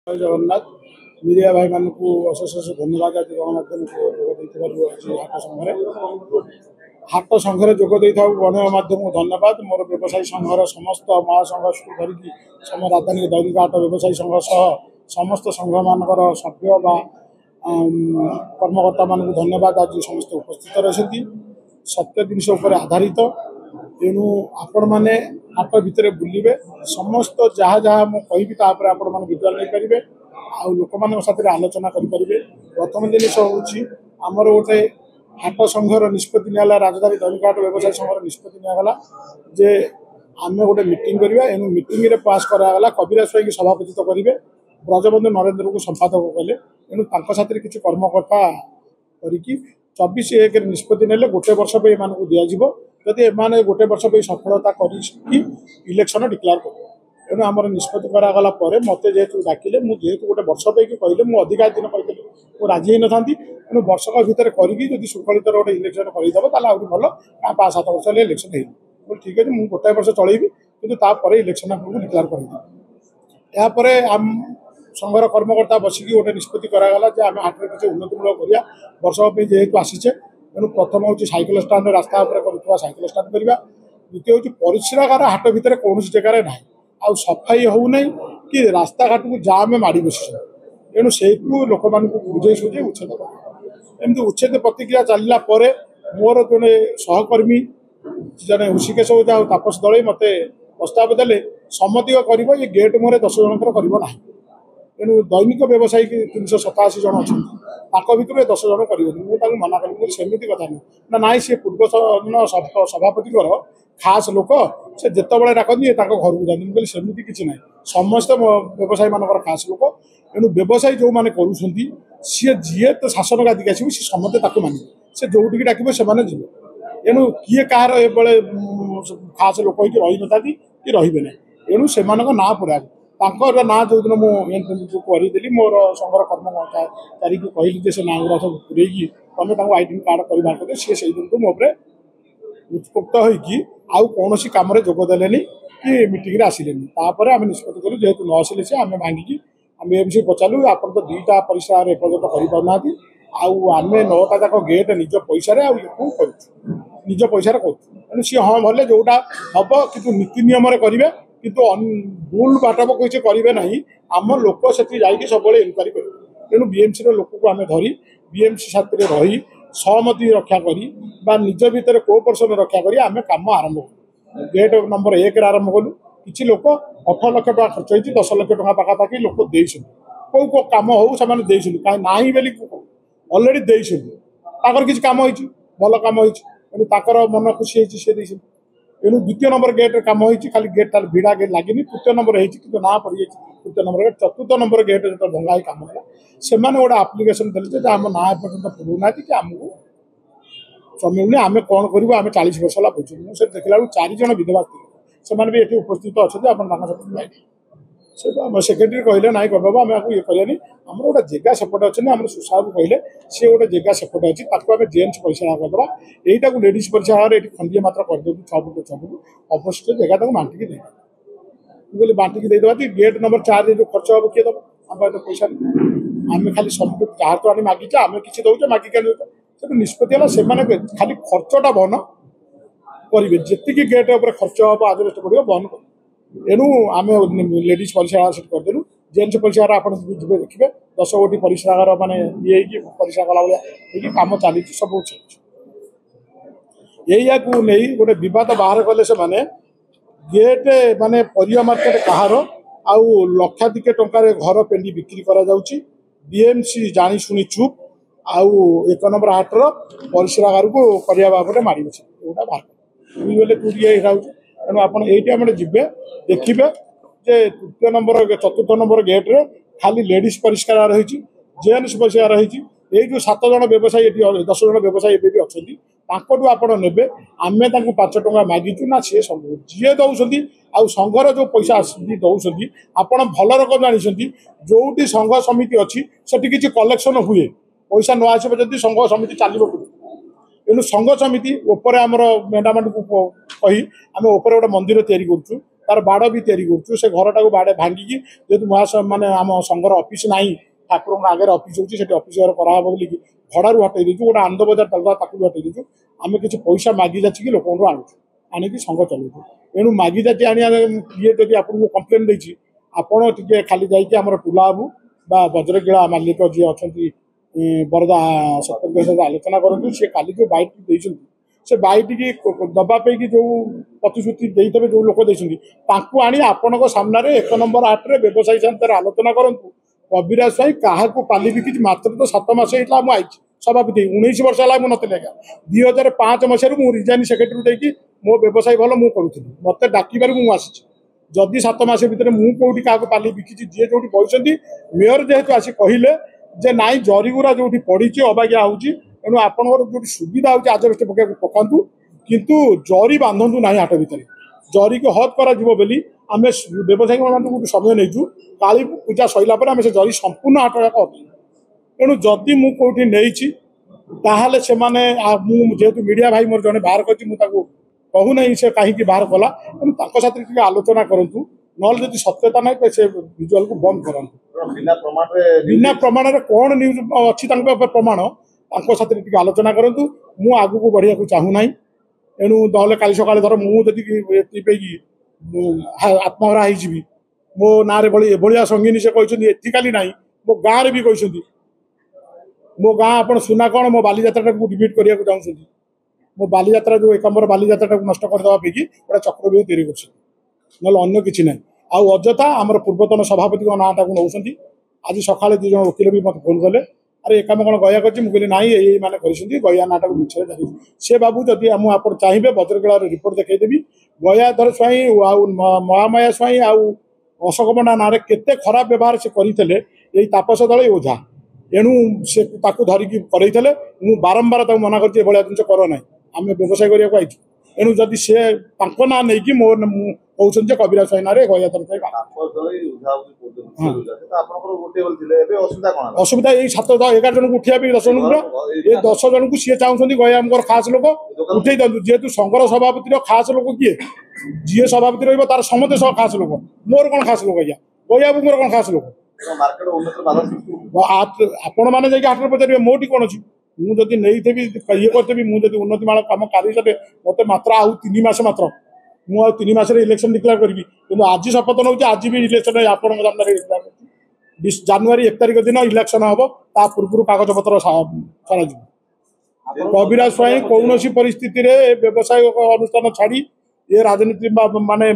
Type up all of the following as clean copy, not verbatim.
जय जगन्नाथ मीडिया भाई मान को अशेष अशेष धन्यवाद आज गणमाध्यम को हाट संघर जोग गणमाध्यम को धन्यवाद मोर व्यवसायी संघर समस्त महासंघ धरिकी सम राजधानी दैनिक हाट व्यवसायी संघ सह समस्त संघ मानकर सभ्य कर्मकर्ता मान को धन्यवाद आज समस्त उपस्थित रही सत्य जिनस आधारित तेणु आपण मैंने हाट भितर बुलिबे समस्त जहाँ जहाँ मुझे आपण मैंने विजुआल नहीं पारे आउ लोक मान साथ आलोचना करें। प्रथम जिन हूँ आमर गोटे हाट संघर निष्पत्ति निगला राजधानी दैनिक हाट व्यवसाय संघर निष्पत्ति निगला जे आम गोटे मीटिंग करवा एनु मीटिंग पास करागला कविराज स्वाई सभापतित्व करेंगे ब्रजबंधु नरेंद्र को संपादक कले तेणु साथ किसी कर्मकर्ता करी 24/1 निष्पत्ति ने गोटे वर्ष पे एम दिज्व जदि एम गोटे वर्ष पे सफलता कर इलेक्शन डिक्लेयर कर तेणु आम निष्पत्ति करागला मत जेहेतु डाकिले मुझे गोटे वर्ष पे कहले मुझे अधिकार दिन कहते मुझे राजी ही था तेणु वर्षक भितर करी सुखलित गोटे इलेक्शन करदेव आहरी भल 5-7 वर्ष इलेक्शन हो ठीक है मुझे गोटाए वर्ष चलैबी कि इलेक्शन आपको डिक्लेयर कर यापर आम संघर कर्मकर्ता बसिकी गोटे निष्पत्ति करागला जे आम हाट में किसी उन्नतिमूलक करा वर्षक जेहेतु आसीचे तेणु प्रथम हूँ सैकल स्टाण्ड रास्ता कर सैकल स्टाण्ड करवा द्वितीय हूँ परिश्रागार हाट भितर कौन जगार ना आ सफाई होना कि रास्ता घाट को जाम माड़ी बस तेणु से लोक मान बुझे सुझे उच्छेद एमती उच्छेद प्रतिक्रिया चलला मोर जड़े सहकर्मी जड़े ऋषिकेश ओझा तापस दल मत प्रस्ताव देले सम्मति कर गेट मुहर 10 जनकर करना तेणु दैनिक व्यवसायी 387 जन अच्छा भितर 10 जन कर मुझे मना करी सेमती कथा ना ना सी पूर्व सभापति खास लोक से जिते डाकती घर को जाती मुझे सेमती किसी ना समस्त व्यवसायी मान खास लोक तेणु व्यवसायी जो मैंने करुँच सी जी तो शासन गादी आसो सी समस्ते माने से जोटिक डाक से जी तेणु किए कहार ये खास लोक हो रही ना कि रे ना तेणु से ना पूरा ना जो दिन मुझे करदेली मोर संघर कर्मचारी को कहली से ना गुरा सब पूरेगी तुम आईडी कार्ड कर सी से दिन को मोपे उत्पुक्त हो कौन कम जोगदेले कि मीटिंग आसिले आम निष्पत्ति करूँ जेहेतु न आसिले से आम भांगिकी आम एमसी पचारू आप 2टा परिश्रा एपर्यंत करना आम 9टा जाक गेट निज पैसा निज पैसा करूँ सी हाँ भले जोटा हम कि नीति नियम करेंगे किंतु भूल बाटप किसी करेंगे ना आम लोक से सब इनक्वारी करें तेणु बीएमसी लोक को आम धरी बीएमसी साथ रही सहमति रक्षा करी निज भितर कोऑपरेशन रक्षा करी आम कम आरंभ करूँ गेट नंबर 1 आरंभ कलु किसी लोक 8 लाख टका खर्च होती 10 लाख टका पाखापाखि लोक देते कौ कम हो से कहीं ना बोली अलरेडी देते किसी कम हो भल कम हो मन खुशी सी तेणु द्वितीय नंबर गेट कम हो खाली गेट भिड़ा गेट लगे तृतीय नंबर हो ना पड़ जाए तृतीय नंबर गेट चतुर्थ नंबर गेट जो भंगा कम है से गोटे आप्लिकेसन देते आम ना एपर्यंत पुरौना कि आमको समय आम कौन करूँ आम 40 वर्ष है बुझे मुझे देखला 4 जन विधवा स्त्री भी ये उपस्थित अच्छा आप सेक्रेटरी कहले ना बाबा आम आपको ये करें आम गोटे जगह सेपटे अच्छे आम सुसाहू कहले सी गोटे जगह सेपटे अच्छी आम जेन्स परिश्रा करदे यहीटा को लेडीज परिश्रा ये खंडिए मात्र करदे 6 फुट 6 फुट अवश्य जगह बांटिकी दे बोले बांटिकी देदेवा कि गेट नंबर 4 जो खर्च हम किए दब आम पैसा आम खाली सब जहाँ तो आनी मागिचे आम किसी दौचे मागिक से निष्पत्ति से खाली खर्चटा बहन करेंगे जी गेट खर्च हम आजबेस्ट पड़ो बहन कर तेणु आम लेडीज परिश्रागार करदेलु जेन्स परिश्रागार आप देखिए 10 गोटी परिश्रागार माने ये परिश्रा कला भाया कम चली सब या नहीं गोटे बद बाहर कले से माने गेट माने परिया मार्केट कहार आउ लक्षाधिक टंकार घर पेंडी बिक्री करा जाउची बीएमसी जानी शुणी चुप आउ 1 नंबर हाटर परिश्रागार को करने बाबद मारी बच्चे बाहर तुरी तेणु आप ये देखिए जे तृतीय नंबर चतुर्थ नंबर गेट्रे खाली लेडीज परिष्कार रही जेन्स परिष्कार रही ये जो 7 जन व्यवसायी 10 जन व्यवसायी भी अच्छा आप ने आम 5 टଙ୍କା मागिचु ना सी सब जी दौरान आउ संघर जो पैसा दौरान आप भल रकम जानते जोटी संघ समिति अच्छी से किसी कलेक्शन हुए पैसा न आसो जब संघ समिति चलो तेणु संघ समिति आमर मेडामेंट को कही आम गोटे मंदिर तैयारी करूँ तार बाड़ भी तैयारी करूँ से घरटा को बाड़े भांगिकी जेहतु माने आम संघर ऑफिस ना ठाकुर आगे ऑफिस होती ऑफिस घर कराब बोल भड़ारू हटई देचु गोटे आनंद बजार चलता ताकू हटई देचु आम किसी पैसा मागि जाची लोक आणु आणिकी संघ चलू एणु मागि जाची आने ये जब आपको कम्प्लेन देती आपण टे खाली जाइए टुला बाबू बा वज्रगिला मालिक जी अच्छा बरदा सरपंच सहित आलोचना करूँ सी काली जो बाइट देते से बाइट की दबापी जो प्रतिश्रुति देते जो लोक देती आनी आपण सामने 1 नंबर हाट में व्यवसायी सामने आलोचना करूँ कविराज स्वाई क्या पाली बिकी मात्र तो 7 मास होता मुझे सभापति 19 वर्ष है मुझे नथिले 2005 मसीह मुझे रिजाइन सेक्रेटरी देकी मो व्यवसाय भल मुझे करूँ मत डाक मुझे जदि 7 मास भितर मुझे कौटी क्या पाली बिकी जी जो बसती मेयर जेहेतु आसी कहले जे नाई जरीगुरा जो पड़ी अबागिया होणु आपंकर जो सुविधा हो आजबेस्ट पकड़ पकातु किंतु जरी बांधतु ना हाट भितर जरी को हद करा आम व्यवसायी मान समय नहीं काली पूजा सरला आम से जरी संपूर्ण हाट जाक तेणु जदि मुझे कौटी नहीं ताहले से माने जेहेतु मीडिया भाई मोर जड़े बाहर कर कहूना से कहीं बाहर कला तेणु साथ आलोचना करूँ ना जब सत्यता ना से विजुआल को बंद करूँ बिना प्रमाण कौन न्यूज अच्छी प्रमाण साथ आलोचना करूँ मु आगु को बढ़िया चाहूना एणु ना काली सकाଳେ धर मुझे आत्महरा होगी मो ना भाया संगीनी से कहते एथिकाली ना मो गाँव भी कहते मो गाँ आप सुना कौन मो बालीजात्रा को डिबेट करने को चाहते मो बालीजात्रा जो 1 नंबर बालीजात्रा को नष्ट करदेवाई गोटे चक्रव्यूह तैयारी कर किसी ना आउ अजथा आम पूर्वतन सभापति नाटा को नौ आज सकाଳେ 2 जन वकिल भी मत फोन कले अरे एक कम कौन गया कर मुझे ना ये मैंने गया नाटा को मिछे जारी से बाबू जदि आप चाहिए वज्रगिलार रिपोर्ट देखईदेवी गयाधर स्वाई महामाया स्वाई आउ अशोक पंडा ना केते खराब व्यवहार से करते तापस दल ओझा एणु से धरिकी करते मुझे बारंबार मना कर जिन कर ना आम व्यवसाय करने को एणु जदि से ना नहीं मोर कहते कविराज स्वाई ना गयाधर असुविधा यही 7-11 जन को उठा 10 जन ये 10 जन को सी चाहते गया खास लोक उठे दिखाँ जेहेतु संघर सभापति खास लोक किए जी सभापति रहा समस्त खास लोक मोर कौन खास लोक गया मोर कौन खास लोक आपण मैंने हाट में पचारे मोटी कौन अच्छी मुझे नहीं थी ये करी मुझे उन्नति माला कम कर मत मात्र आउ 3 मास मात्र मुझे 3 मास इलेक्शन डिक्लेयर करी कि आज शपथ नौ आज भी इलेक्शन आपण सामने डिक्लेयर जनवरी 1 तारिख दिन इलेक्शन हम ता पूर्व कागज पत्र सारा कविराज स्वाई कौन परिस्थिति व्यवसाय अनुष्ठान छाड़ी ये राजनीति माने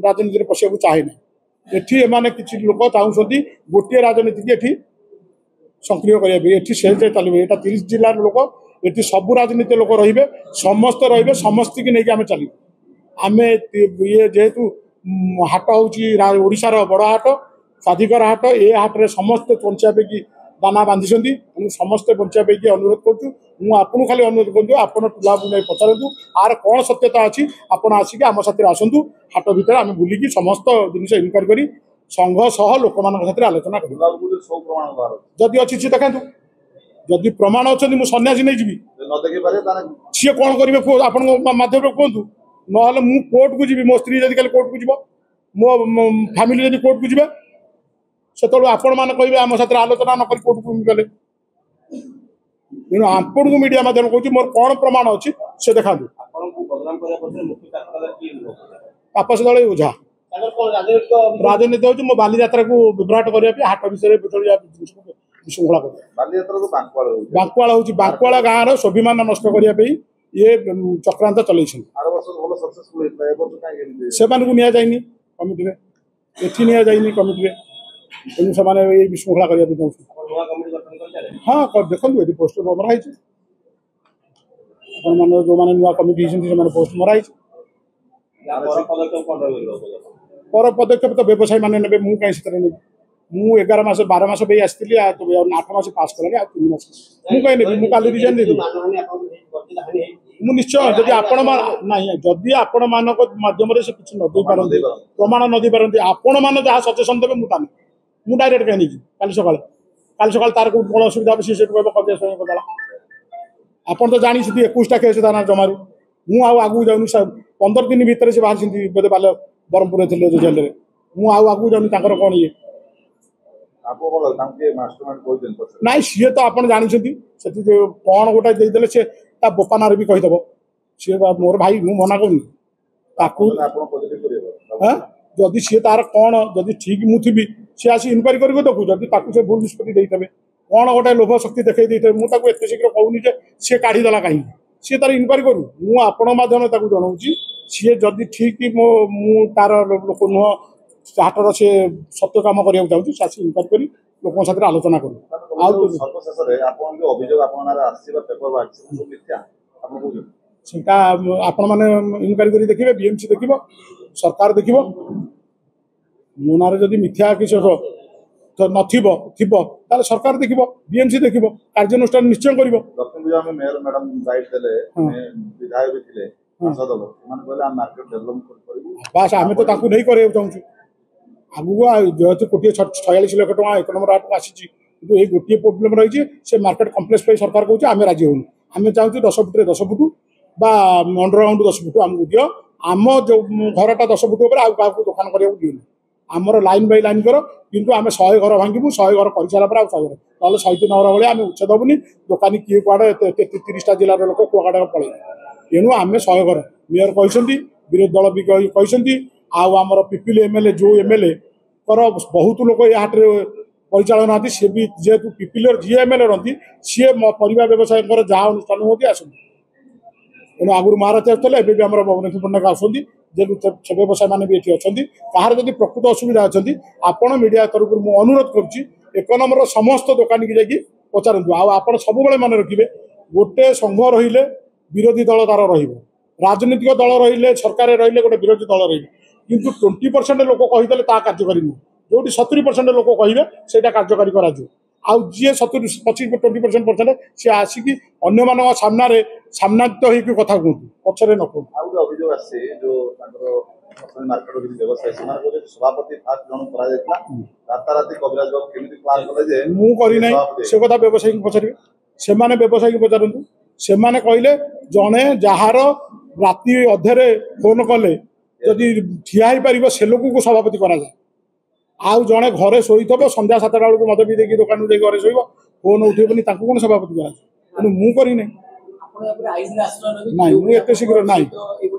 राजनीति पशिया चाहे ना एठी एमाने किछि लोक चाहूछंती गोटे राजनीति की सक्रिय करिया से चलिए यहाँ 30 जिलार लोक ये सबू राजनीति लोक रे समस्त रे समस्त की नहीं आम चल आम ये जेहेतु हाट होशार बड़ हाट स्वाधिकार हाट ये हाट में समस्त पंचायत दाना बांधि समस्ते पंचायत अनुरोध करूँ खाली अनुरोध करूँ आप टुला नहीं पचारतु आर कौन सत्यता अच्छी आपड़ आसिक आम साथी आसतु हाट भर आम बुलिकी समस्त जिन इनक्वारी कर संघ सह लोक मान आलोचना कर जदि अच्छी सी देखा जदि प्रमाण अच्छा मुझे सन्यासी नहीं जी सी कौन करेंगे आप मध्यम कहतु ना मु कोर्ट को जी मो स्त्री जब कल कोर्ट को जीव मो फैमिली जब कोर्ट को जी से आपण मैंने कहे आम साथ आलोचना नक कोर्ट को गले तेणु आपण को मीडिया माध्यम कहूँ मोर कौन प्रमाण अच्छी से देखा तापस दल ओझा राजनीति हूँ मो बालीजात्रा को विभ्राट करने हाट विषय विशृंखला कर बांकुआल हूँ बांकुआल गाँव स्वाभिमान नष्ट करने ये चक्रांत चल से नि कमिटी एठी नि जाइनि कमिटी तेणु से विशृंखला करने हाँ देखो ये पोस्टर मराई जो मैंने नुआ कमिटी पोस्ट मराई पर पदक्षेप तो व्यवसायी मैंने ने मुझे कहीं मु 11 मास 12 मास भी आसती 8 मास पास कले 3 मास मुझे कहीं मुझे काली रिजाइन दे निश्चय जदि आपण ना जदि आपण मान मध्यम से किसी न पारती प्रमाण न पारती आपण मैंने जहाँ सजेसन देवे मुझे डायरेक्ट कहीं नहीं काली सका तार को कौन असुविधा सी कह कविराज स्वाई कदा आप तो जानी 21टा केस था जमारू मुझे आगू जाऊनी 15 दिन भितर से बाहर बोधे ब्रह्मपुर थे जो जेल मु आगू जानी कौन ये ना सी तो आप जानते कौन गोटे देदेले सी बोपा ना भी कहीदेव सी मोर भाई मु मना करूँ जदि सी तार कौन जदि ठीक मुझी सी आसी इनक्वारी कर देखू जदि से भूल निष्पत्ति देते कौन गोटे लोभ शक्ति देखई देते मुझे एत शीघ्र कहूनी सी काढ़ीदेला कहीं सी तार इनक्वारी करूँ मुझे जनाऊँ सी जदि ठीक मो तार लोक नुह हाटर से सत्य काम करने चाहिए इनक्वारी कर लोक साथ आलोचना करूँ सेटा आपण मैंने इनक्वारी कर देखिए बीएमसी देख सरकार देख मो ना जदि मिथ्या किसी तो नथिबो सरकार देख बीएमसी देख कार्यानुष्ठान निश्चय कर बास आम तो नहीं कर चाहूँ आगू जेहतु कोटी 46 लाख टका 1 नंबर आठ आसी ये गोटे प्रोब्लेम रही है मार्केट कम्प्लेक्स पे सरकार कहूँ आम राजी होनी आम चाहूँ 10 फुट 10 फुट बा अंडरग्राउंड 10 फुट आमको दियो आम जो घरटा 10 फुट आउ क्या दुकान करने दिए आमर लाइन बाय लाइन कर किंतु आम 100 घर भांगू 100 घर कर सारा आउ 100 घर ना 103 घर भाई आम उच्छेद हेनी दुकानी किए कड़े 30टा जिलार लोक कुआड़ा पड़े तेणु आम 100 घर मेयर कहते विरोधी दल भी कहते आमर पिपिल एमएलए जो एमएलए कर बहुत लोक ये हाट परिचालन सी भी जेहेतु पिपिल जी एमएलए रही सी परिवा व्यवसाय जहाँ अनुष्ठान होती आस तेणु आगुरी महाराज आसते भी आम भुवनेश्वर पट्टनायक आसती से व्यवसाय मैंने भी ये अच्छा कहार जब प्रकृत असुविधा अच्छी आपण मीडिया तरफ मुझे अनुरोध कर नंबर समस्त दुकानी की जाकि पचारतु आप सब मन रखिए गोटे संघ रही विरोधी दल तार राजनीतिक दल रही सरकार रही गोटे विरोधी दल रही किंतु 20% लोक कहीदे कार्यकारी नुह जो 70% लोक कहे से कार्यकारी कर जी 25% सी आसिक अन्य सामने सामनात हो कथा कहतु पचर न से कथा व्यवसायी पचारे से व्यवसायी पचारतु से कहले जड़े जार राति अधे फोन कले जदि ठिया पार से लोक को सभापति करा जाए आउ जड़े घरे शोथ संध्या 7टा बेलू मद भी देखिए दुकान घरे शोब फोन उठेबनी कौन सभापति करा तेणु मुझे ना मुझे शीघ्र ना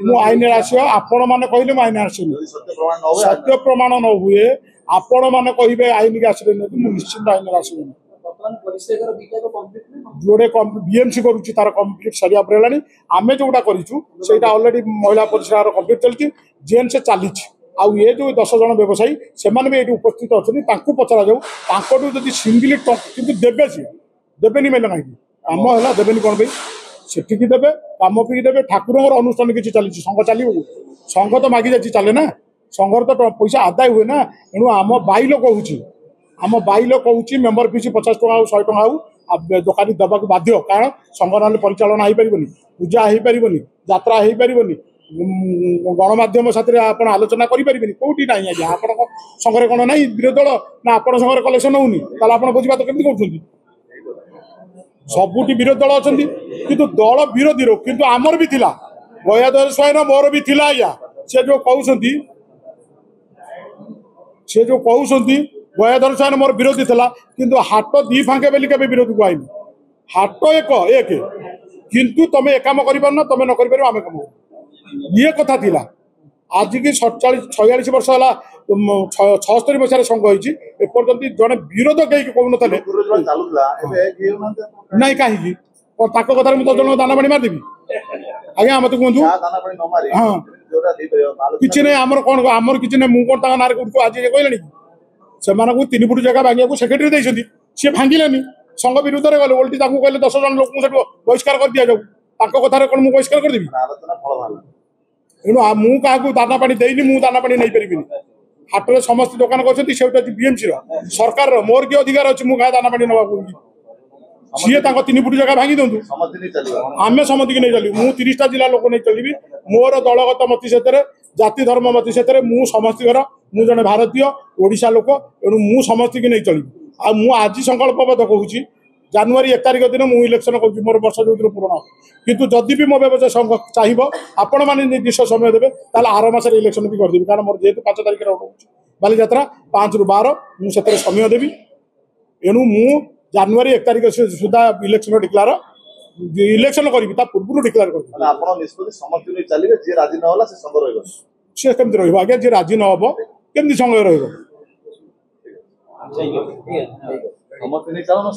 मु आईन आस आपण मैंने कहले आईन आसनी सत्य प्रमाण न हुए आपण मैंने कहे आईन की आसले निश्चिंत आईन आसबनी जोड़े बीएमसी करुच्ची तार कम्प्लीट सरिया पड़ेगा आम जोटा करा अलरेडी महिला परिश्रा कम्प्लीट चलती जेन से चली आउ ये जो 10 जन व्यवसायी से भी उपस्थित अच्छा पचरा जाऊ जब सिंगली कि देवे सी देवेनि मेले ना आम है देवेनि कौन भाई सेठिकी देवे कम पी देवे ठाकुर अनुष्ठान किसी चली संघ चलो संघ तो मागी जा चले ना संघर तो पैसा आदाय हुए ना तेणु आम बाइल कहूँ आम बाइल कहूँ मेम्बर फीस 50 टका 100 टका आउ दुकानी देवाक बाध्य कारण संघ ना परिचालन हो पार पूजा हो पार यात्रा हो पार गणमाध्यम साथ आप आलोचना करें कौटी ना आज आप संघे कौन ना विरोधी दल ना आप संघे कलेक्शन होनी आप भोजभात केमती कर सबुटी विरोधी दल अच्छा किंतु दल विरोधी रो किंतु आमर भी थिला गयाधर स्वयं मोर भी थिला आज्ञा से जो कहते गयाधर स्वयं मोर विरोधी थिला किंतु हाट दी फांके बेली के विरोधी को आईनी हाट एक किंतु तुम एक काम कर तुम न कर आम कम ये कथा थिला आज की 46 वर्ष है 76 मसीह संघ होती जड़े विरोध कहीं कहून ना कहीं कथा मुझे जन दाना पानी मारदेवी आज्ञा मत कहूँ हाँ कि नहीं आमर कौन आमर कि मुझे कौन ना आज कहले से 3 फुट जगह भांगा सेक्रेटरी देते सी भांगिलानी संघ विरुद्ध में गले ओल्टी कहले 10 जन लोक बहिष्कार कर दि जाऊ कथार कौन मुझे बहिष्कार करदेवी तेणु मुझे दाना पानी देनी मुझे दाना पानी नहीं पारि हाट में समस्त दुकान कर बीएमसी सरकार मोर कि अधिकार अच्छी मुझे दाना पानी ना सी 3 फुट जगह भांगी दिंतु आम समझ नहीं चलू मु 30टा जिला लोक नहीं चलि मोर दलगत मती से जाति धर्म मती से मु समस्त मु जड़े भारतीय ओडिशा लोक तेणु मु समस्त की नहीं चलि आज संकल्पबद्ध कहूँ ଜାନୁଆରୀ 1 ତାରିଖ ଦିନ ମୁଁ ଇଲେକ୍ସନ କରୁଛି ମୋର ବର୍ଷ ଯୋଉଦିନ ପୂରଣ କିନ୍ତୁ ଯଦି ବି ମୋ ବ୍ୟବସାୟ ସଂଘ ଚାହିଁବ ଆପଣମାନେ ନିର୍ଦ୍ଦିଷ୍ଟ ସମୟ ଦେବେ ତାହେଲେ ଆର ମାସରେ ଇଲେକ୍ସନ ବି କରିଦେବି କାରଣ ମୋର ଯେହେତୁ 5 ତାରିଖରେ ରହୁଛି ବାଲିଯାତ୍ରା 5 ରୁ 12 ମୁଁ ସେଥିରେ ସମୟ ଦେବି ଏଣୁ ମୁଁ ଜାନୁଆରୀ 1 ତାରିଖ ସୁଦ୍ଧା ଇଲେକ୍ସନ ଡିକ୍ଲାର ଇଲେକ୍ସନ କରିବି ତା ପୂର୍ବରୁ ଡିକ୍ଲାର କରିବି ଆପଣ ନିଷ୍ପତ୍ତି ସମସ୍ତେ ନେଇ ଚାଲିବେ ଯିଏ ରାଜି ନ ହେଲା ସେ ସଂଘ ରହିବ ସେ କେମିତି ରହିବ ଆଜ୍ଞା ଯିଏ ରାଜି ନ ହବ କେମିତି ସମୟ ରହିବ ସମସ୍ତେ ନେଇ ଚାଲୁନ